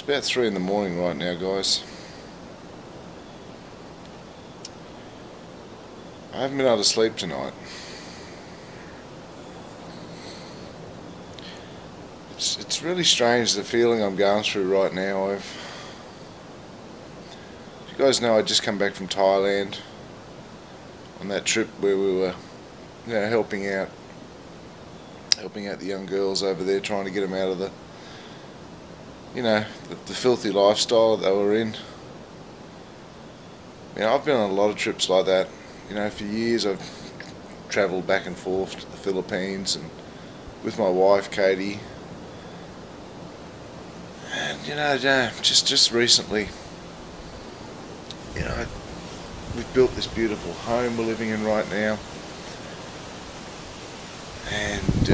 about 3 in the morning right now, guys. I haven't been able to sleep tonight. It's really strange, the feeling I'm going through right now. You guys know I just come back from Thailand on that trip where we were, helping out the young girls over there, trying to get them out of the filthy lifestyle that they were in. I've been on a lot of trips like that. For years I've travelled back and forth to the Philippines and with my wife Katie. And just recently, we've built this beautiful home we're living in right now, and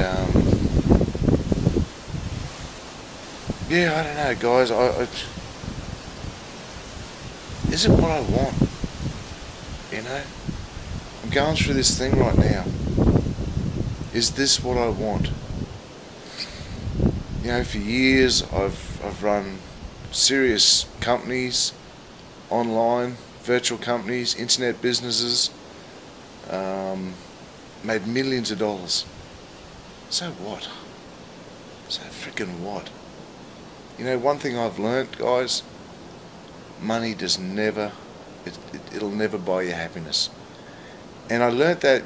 I don't know, guys. Is it what I want? I'm going through this thing right now. Is this what I want? For years I've run serious companies, online, virtual companies, internet businesses, made millions of dollars. So what? So freaking what? One thing I've learnt, guys, money does never, it'll never buy you happiness. And I learnt that,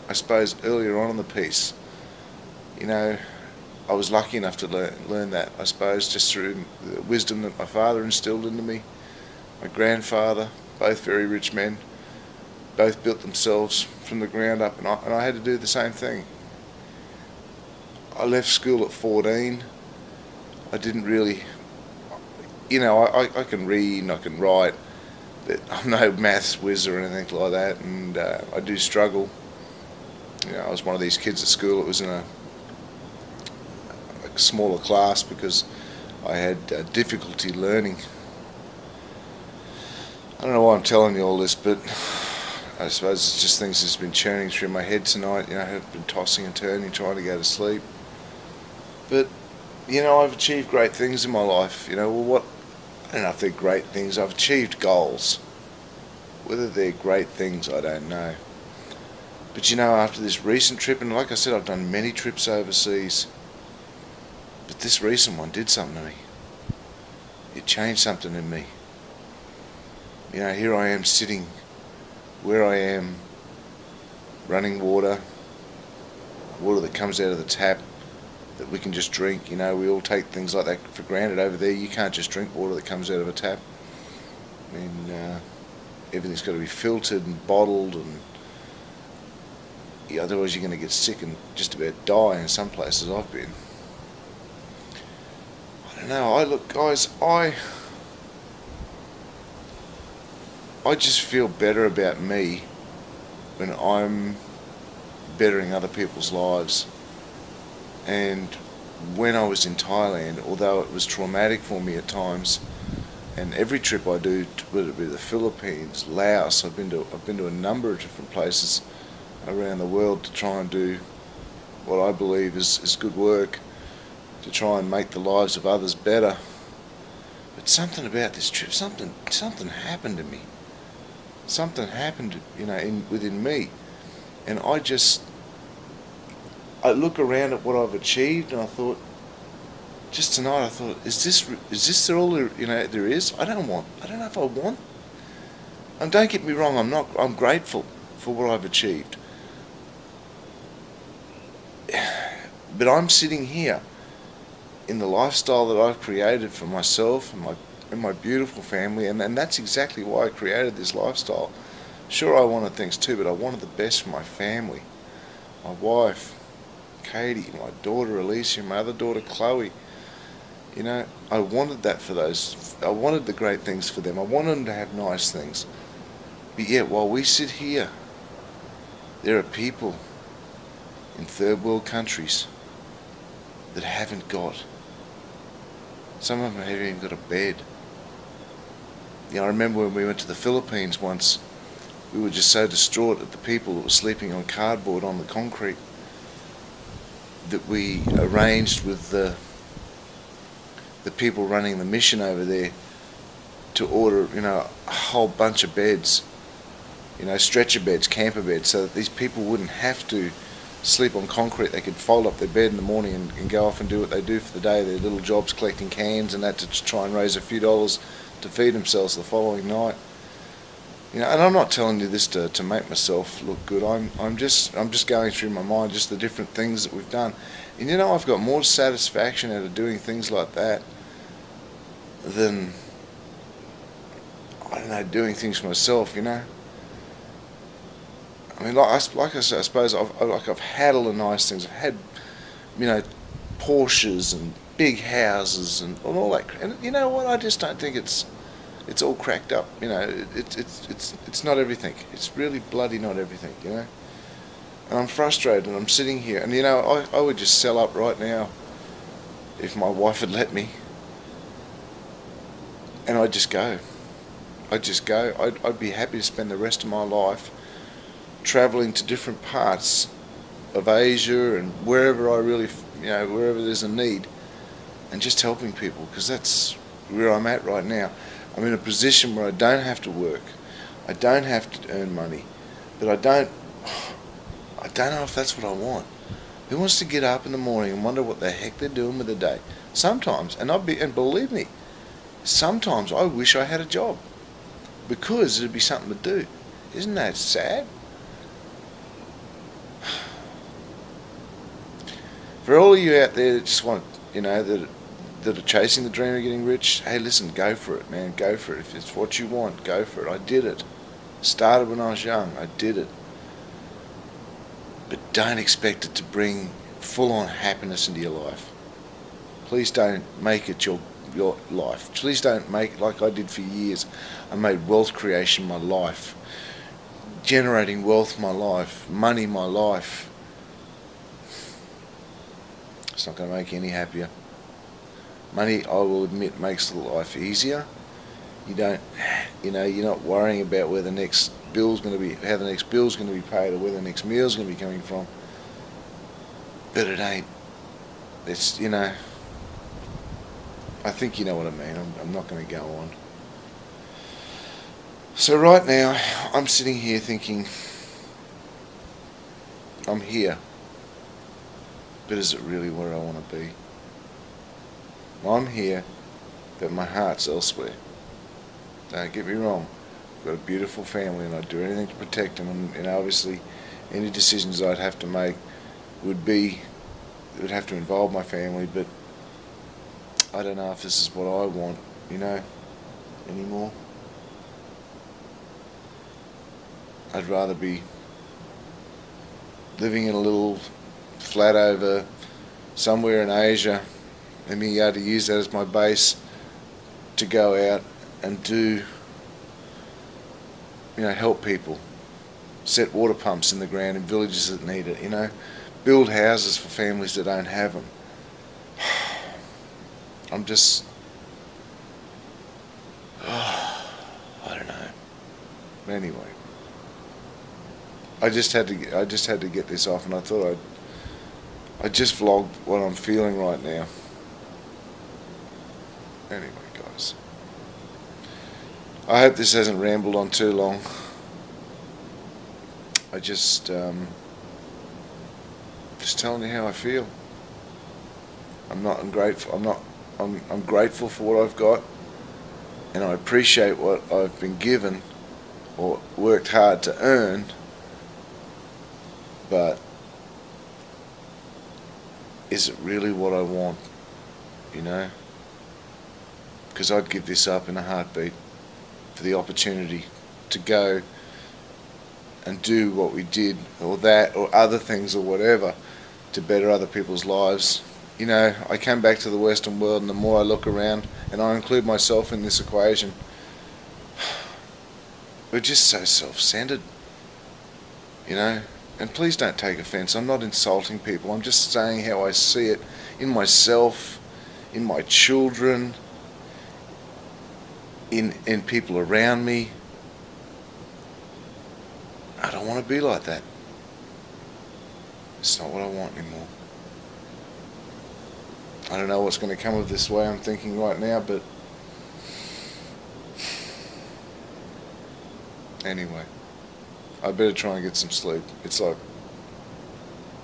I suppose earlier on in the piece. I was lucky enough to learn that, I suppose, just through the wisdom that my father instilled into me. My grandfather, both very rich men, both built themselves from the ground up, and I had to do the same thing. I left school at 14. I didn't really, I can read and I can write, but I'm no maths whiz or anything like that, and I do struggle. I was one of these kids at school that was in a smaller class because I had difficulty learning. I don't know why I'm telling you all this, but I suppose it's just things that's been churning through my head tonight. I've been tossing and turning, trying to go to sleep. But I've achieved great things in my life. I don't know if they're great things. I've achieved goals. Whether they're great things, I don't know. But after this recent trip, and like I said, I've done many trips overseas, but this recent one did something to me. It changed something in me. Here I am sitting where I am, running water that comes out of the tap that we can just drink. We all take things like that for granted over there. You can't just drink water that comes out of a tap. Everything's got to be filtered and bottled, and otherwise you're going to get sick and just about die in some places I've been. I don't know. Look, guys, I just feel better about me when I'm bettering other people's lives. And when I was in Thailand, although it was traumatic for me at times, and every trip I do, whether it be the Philippines, Laos, I've been to a number of different places around the world to try and do what I believe is good work, to try and make the lives of others better. But something about this trip, something happened to me. Something happened, within me, and I look around at what I've achieved, and I thought, just tonight, I thought, is this all there is? I don't know if I want. And don't get me wrong, I'm grateful for what I've achieved. But I'm sitting here in the lifestyle that I've created for myself and my beautiful family, and that's exactly why I created this lifestyle. Sure, I wanted things too, but I wanted the best for my family. My wife, Katie, my daughter Alicia, my other daughter Chloe. I wanted that for those. I wanted the great things for them. I wanted them to have nice things. But yet, while we sit here, there are people in third world countries that haven't got. Some of them haven't even got a bed. I remember when we went to the Philippines once, we were just so distraught at the people that were sleeping on cardboard on the concrete that we arranged with the the people running the mission over there to order, a whole bunch of beds, stretcher beds, camper beds, so that these people wouldn't have to sleep on concrete. They could fold up their bed in the morning and go off and do what they do for the day, their little jobs collecting cans and that, to try and raise a few dollars to feed themselves the following night. And I'm not telling you this to make myself look good. I'm just going through my mind just the different things that we've done. And I've got more satisfaction out of doing things like that than, I don't know, doing things for myself, I mean, I suppose I've had all the nice things. I've had, Porsches and big houses and all that. And you know what? I just don't think it's all cracked up. It's not everything. It's really bloody not everything. And I'm frustrated. And I'm sitting here, and I would just sell up right now if my wife had let me, and I'd just go. I'd be happy to spend the rest of my life traveling to different parts of Asia and wherever I really, wherever there's a need, and just helping people, because that's where I'm at right now. I'm in a position where I don't have to work, I don't have to earn money, but I don't know if that's what I want. Who wants to get up in the morning and wonder what the heck they're doing with the day? Sometimes, and believe me, sometimes I wish I had a job, because it'd be something to do. Isn't that sad? For all of you out there that just want, that are chasing the dream of getting rich, hey, listen, go for it, man, go for it. If it's what you want, go for it. I did it. Started when I was young. I did it. But don't expect it to bring full-on happiness into your life. Please don't make it your life. Please don't make it like I did for years. I made wealth creation my life. Generating wealth my life. Money my life. It's not going to make you any happier. Money, I will admit, makes the life easier. You don't, you're not worrying about where the next bill's going to be, how the next bill's going to be paid, or where the next meal's going to be coming from. But it ain't. It's, I think you know what I mean. I'm not going to go on. So right now, I'm sitting here thinking, I'm here. But is it really where I want to be? I'm here, but my heart's elsewhere. Don't get me wrong. I've got a beautiful family, and I'd do anything to protect them. And obviously, any decisions I'd have to make would have to involve my family. But I don't know if this is what I want, anymore. I'd rather be living in a little flat over somewhere in Asia, and being able to use that as my base to go out and do, help people, set water pumps in the ground in villages that need it, build houses for families that don't have them. I'm just, I don't know. Anyway, I just had to get this off, and I thought I just vlogged what I'm feeling right now. Anyway, guys, I hope this hasn't rambled on too long. I just telling you how I feel. I'm grateful for what I've got, and I appreciate what I've been given or worked hard to earn. But is it really what I want? Because I'd give this up in a heartbeat for the opportunity to go and do what we did, or that, or other things, or whatever, to better other people's lives. I come back to the Western world, and the more I look around, and I include myself in this equation, we're just so self-centered, And please don't take offense. I'm not insulting people. I'm just saying how I see it in myself, in my children, in people around me. I don't want to be like that. It's not what I want anymore. I don't know what's going to come of this way I'm thinking right now, but anyway, I better try and get some sleep. It's like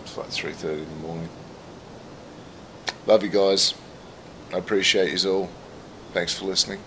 3:30 in the morning. Love you guys. I appreciate you all. Thanks for listening.